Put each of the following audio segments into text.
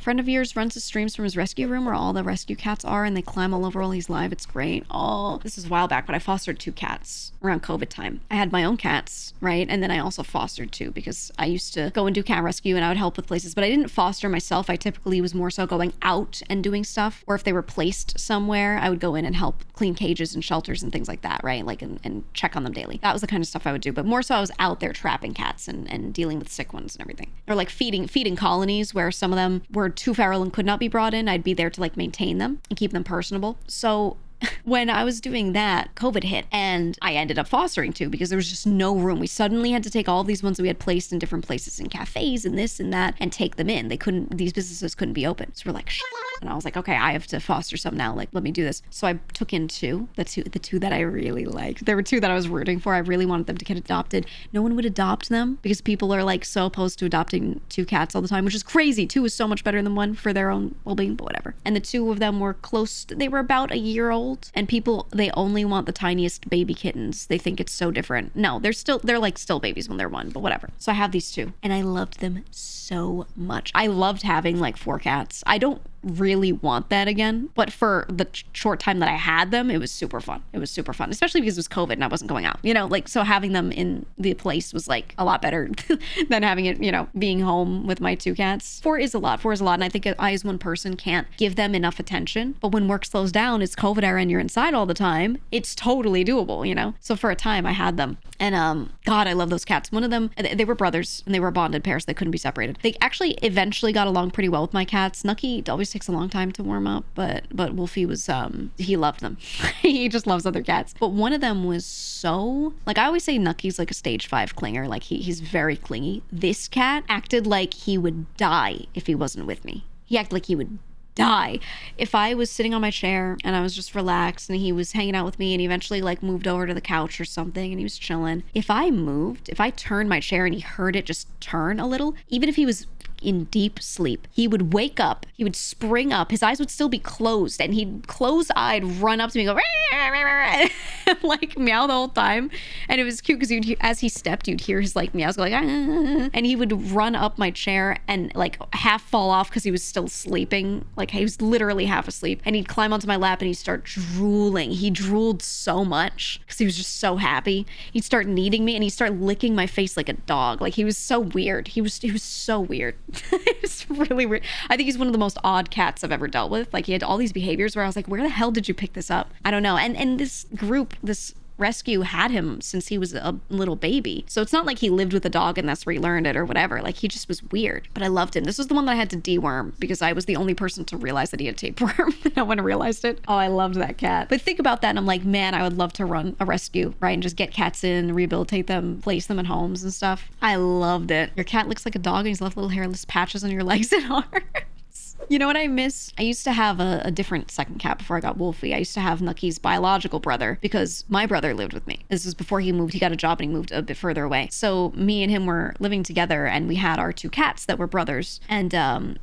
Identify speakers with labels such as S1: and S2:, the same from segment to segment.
S1: friend of yours runs his streams from his rescue room where all the rescue cats are, and they climb all over while he's live. It's great. Oh, this is a while back, but I fostered 2 cats around COVID time. I had my own cats, right? And then I also fostered 2 because I used to go and do cat rescue and I would help with places, but I didn't foster myself. I typically was more so going out and doing stuff, or if they were placed somewhere, I would go in and help clean cages and shelters and things like that, right? Like, and check on them daily. That was the kind of stuff I would do, but more so I was out there trapping cats and dealing with sick ones and everything. Or like feeding colonies where some of them were too feral and could not be brought in. I'd be there to like maintain them and keep them personable. So when I was doing that, COVID hit and I ended up fostering 2 because there was just no room. We suddenly had to take all these ones that we had placed in different places in cafes and this and that and take them in. These businesses couldn't be open. So we're like, shh. And I was like, okay, I have to foster some now. Like, let me do this. So I took in 2, the two that I really liked. There were 2 that I was rooting for. I really wanted them to get adopted. No one would adopt them because people are like so opposed to adopting 2 cats all the time, which is crazy. 2 is so much better than 1 for their own well-being, but whatever. And the 2 of them were close. They were about a year old, and people, they only want the tiniest baby kittens. They think it's so different. No, they're like still babies when they're 1, but whatever. So I have these 2 and I loved them so much. I loved having like 4 cats. I don't really want that again, but for the short time that I had them, it was super fun. It was super fun, especially because it was COVID and I wasn't going out, you know, like, so having them in the place was like a lot better than having it, you know, being home with my 2 cats. 4 is a lot. And I think I as one person can't give them enough attention, but when work slows down, it's COVID era and you're inside all the time, it's totally doable, you know? So for a time I had them, and God, I love those cats. One of them, they were brothers and they were a bonded pair, so they couldn't be separated. They actually eventually got along pretty well with my cats. Nucky always takes a long time to warm up, but Wolfie was, he loved them. He just loves other cats. But one of them was so, like, I always say Nucky's like a stage 5 clinger. Like he's very clingy. This cat acted like he would die if he wasn't with me. He acted like he would die if I was sitting on my chair and I was just relaxed and he was hanging out with me, and he eventually like moved over to the couch or something and he was chilling. If I turned my chair and he heard it just turn a little, even if he was in deep sleep, he would wake up, he would spring up, his eyes would still be closed, and he'd close-eyed run up to me and go like meow the whole time. And it was cute because as he stepped, you'd hear his like meows go like and he would run up my chair and like half fall off because he was still sleeping. Like he was literally half asleep, and he'd climb onto my lap and he'd start drooling. He drooled so much because he was just so happy. He'd start kneading me and he'd start licking my face like a dog. Like he was so weird. He was so weird. It's really weird. I think he's one of the most odd cats I've ever dealt with. Like he had all these behaviors where I was like, where the hell did you pick this up? I don't know. And this group, this rescue had him since he was a little baby. So it's not like he lived with a dog and that's where he learned it or whatever. Like he just was weird, but I loved him. This was the one that I had to deworm because I was the only person to realize that he had tapeworm. No one realized it. Oh, I loved that cat. But think about that and I'm like, man, I would love to run a rescue, right? And just get cats in, rehabilitate them, place them in homes and stuff. I loved it. Your cat looks like a dog and he's left little hairless patches on your legs and arms. You know what I miss? I used to have a different second cat before I got Wolfie. I used to have Nucky's biological brother because my brother lived with me. This was before he moved. He got a job and he moved a bit further away. So me and him were living together and we had our 2 cats that were brothers. And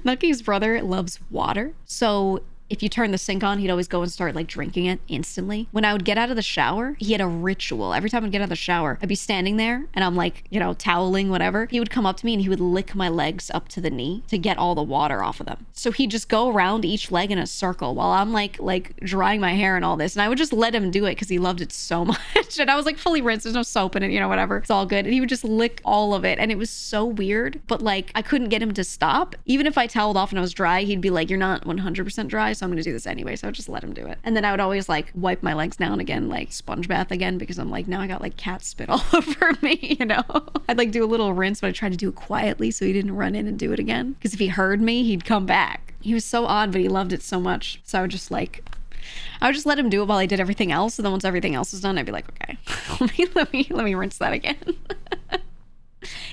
S1: Nucky's brother loves water. So if you turn the sink on, he'd always go and start like drinking it instantly. When I would get out of the shower, he had a ritual. Every time I'd get out of the shower, I'd be standing there and I'm like, you know, toweling, whatever. He would come up to me and he would lick my legs up to the knee to get all the water off of them. So he'd just go around each leg in a circle while I'm like drying my hair and all this. And I would just let him do it because he loved it so much. And I was like fully rinsed. There's no soap in it, you know, whatever. It's all good. And he would just lick all of it. And it was so weird, but like I couldn't get him to stop. Even if I toweled off and I was dry, he'd be like, you're not 100% dry. So I'm going to do this anyway. So I would just let him do it. And then I would always like wipe my legs now and again, like sponge bath again, because I'm like, now I got like cat spit all over me, you know? I'd like do a little rinse, but I tried to do it quietly so he didn't run in and do it again. Because if he heard me, he'd come back. He was so odd, but he loved it so much. So I would just let him do it while I did everything else. And then once everything else was done, I'd be like, okay, let me rinse that again.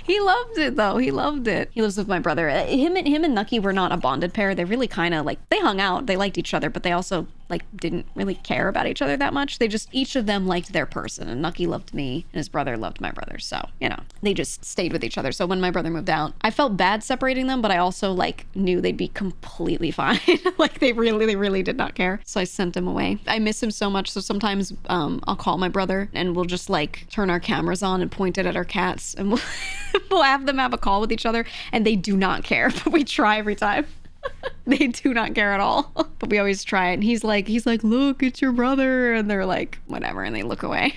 S1: He loved it though. He loved it. He lives with my brother. Him and Nucky were not a bonded pair. They really kind of like, they hung out. They liked each other, but they also like didn't really care about each other that much. They just, each of them liked their person, and Nucky loved me and his brother loved my brother. So, you know, they just stayed with each other. So when my brother moved out, I felt bad separating them, but I also like knew they'd be completely fine. Like they really did not care. So I sent him away. I miss him so much. So sometimes I'll call my brother and we'll just like turn our cameras on and point it at our cats, and we'll have them have a call with each other, and they do not care, but we try every time. They do not care at all, but we always try it. And he's like, look, it's your brother. And they're like, whatever. And they look away.